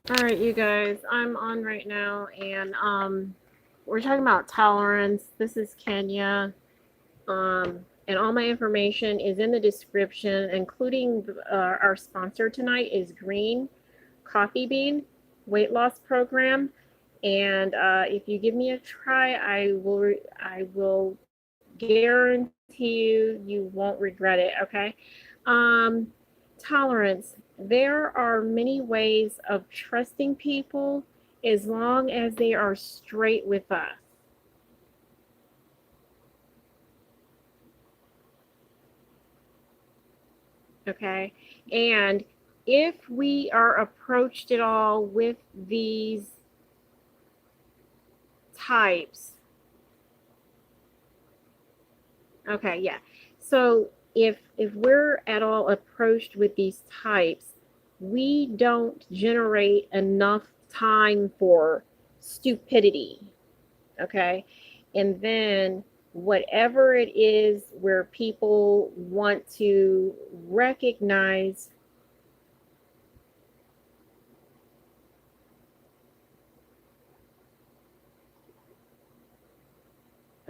All right, you guys, I'm on right now, and we're talking about tolerance. This is Kenya, and all my information is in the description, including our sponsor tonight is Green Coffee Bean Weight Loss Program. And if you give me a try, I will guarantee you won't regret it. Okay. Um, Tolerance. There are many ways of trusting people as long as they are straight with us. Okay. And if we are approached at all with these types, okay, yeah. So if we're at all approached with these types, we don't generate enough time for stupidity. Okay. And then whatever it is where people want to recognize,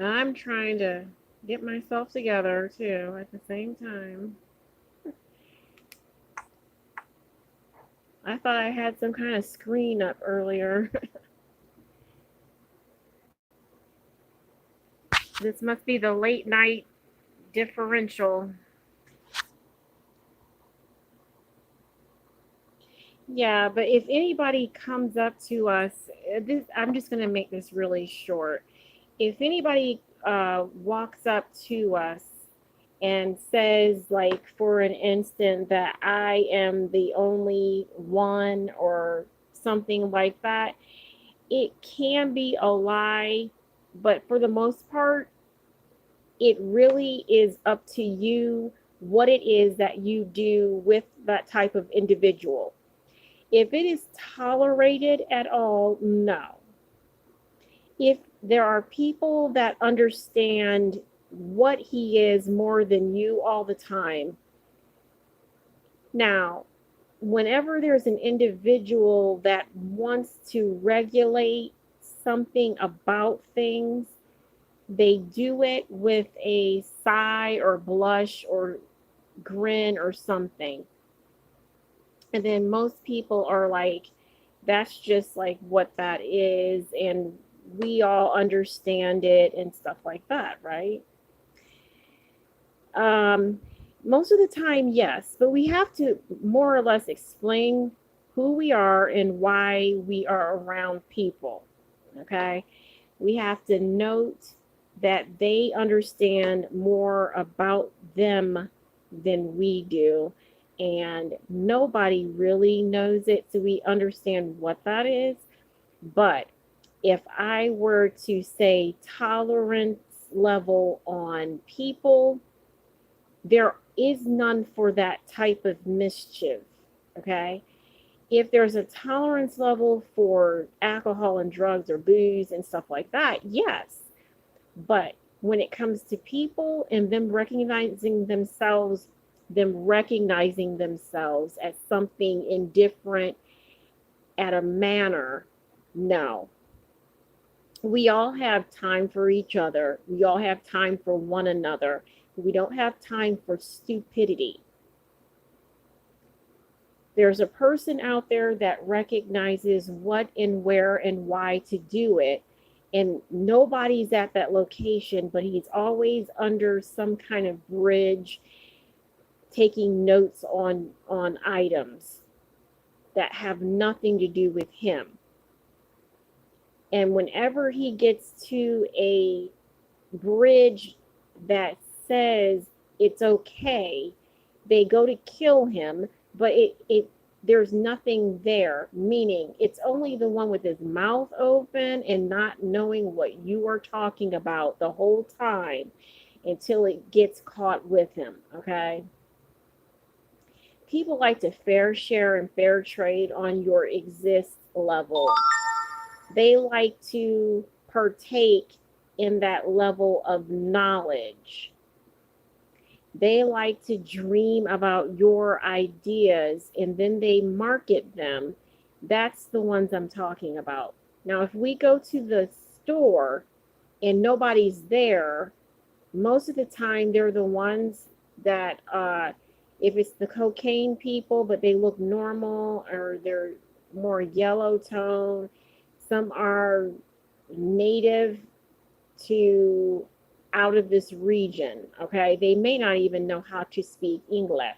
I'm trying to get myself together too at the same time. I thought I had some kind of screen up earlier. This must be the late night differential. Yeah, but if anybody comes up to us, I'm just going to make this really short. If anybody walks up to us and says, like, for an instant, that I am the only one or something like that, it can be a lie, but for the most part, it really is up to you what it is that you do with that type of individual. If it is tolerated at all, no. If there are people that understand what he is more than you all the time, now, whenever there's an individual that wants to regulate something about things, they do it with a sigh or blush or grin or something. And then most people are like, that's just like what that is. And we all understand it and stuff like that, right? Um, Most of the time, yes, but we have to more or less explain who we are and why we are around people. Okay. We have to note that they understand more about them than we do. And nobody really knows it, so we understand what that is. But if I were to say tolerance level on people, there is none for that type of mischief. Okay. If there's a tolerance level for alcohol and drugs or booze and stuff like that, yes. But when it comes to people and them recognizing themselves as something indifferent at a manner, no. We all have time for each other. We all have time for one another. We don't have time for stupidity. There's a person out there that recognizes what and where and why to do it. And nobody's at that location, but he's always under some kind of bridge taking notes on items that have nothing to do with him. And whenever he gets to a bridge that says it's okay, they go to kill him, but it there's nothing there, meaning it's only the one with his mouth open and not knowing what you are talking about the whole time until it gets caught with him. Okay. People like to fair share and fair trade on your exist level. They like to partake in that level of knowledge. They like to dream about your ideas and then they market them That's the ones I'm talking about. Now, if we go to the store and nobody's there, most of the time they're the ones that, if it's the cocaine people, but they look normal or they're more yellow tone, some are native to out of this region. Okay, they may not even know how to speak English.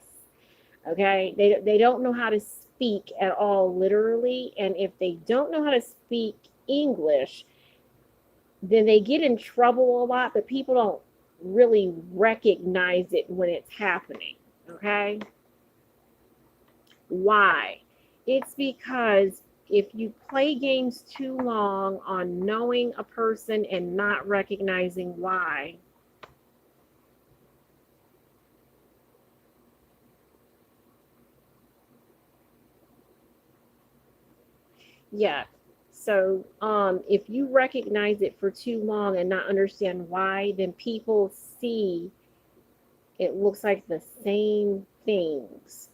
Okay, they don't know how to speak at all, literally. And if they don't know how to speak English, then they get in trouble a lot, but people don't really recognize it when it's happening. Okay, why? It's because if you play games too long on knowing a person and not recognizing why, yeah. So, if you recognize it for too long and not understand why, then people see it looks like the same things.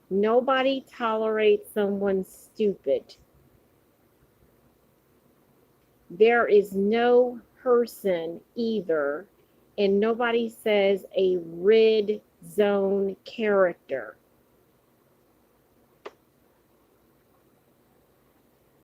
Nobody tolerates someone stupid. There is no person either, and nobody says a red zone character.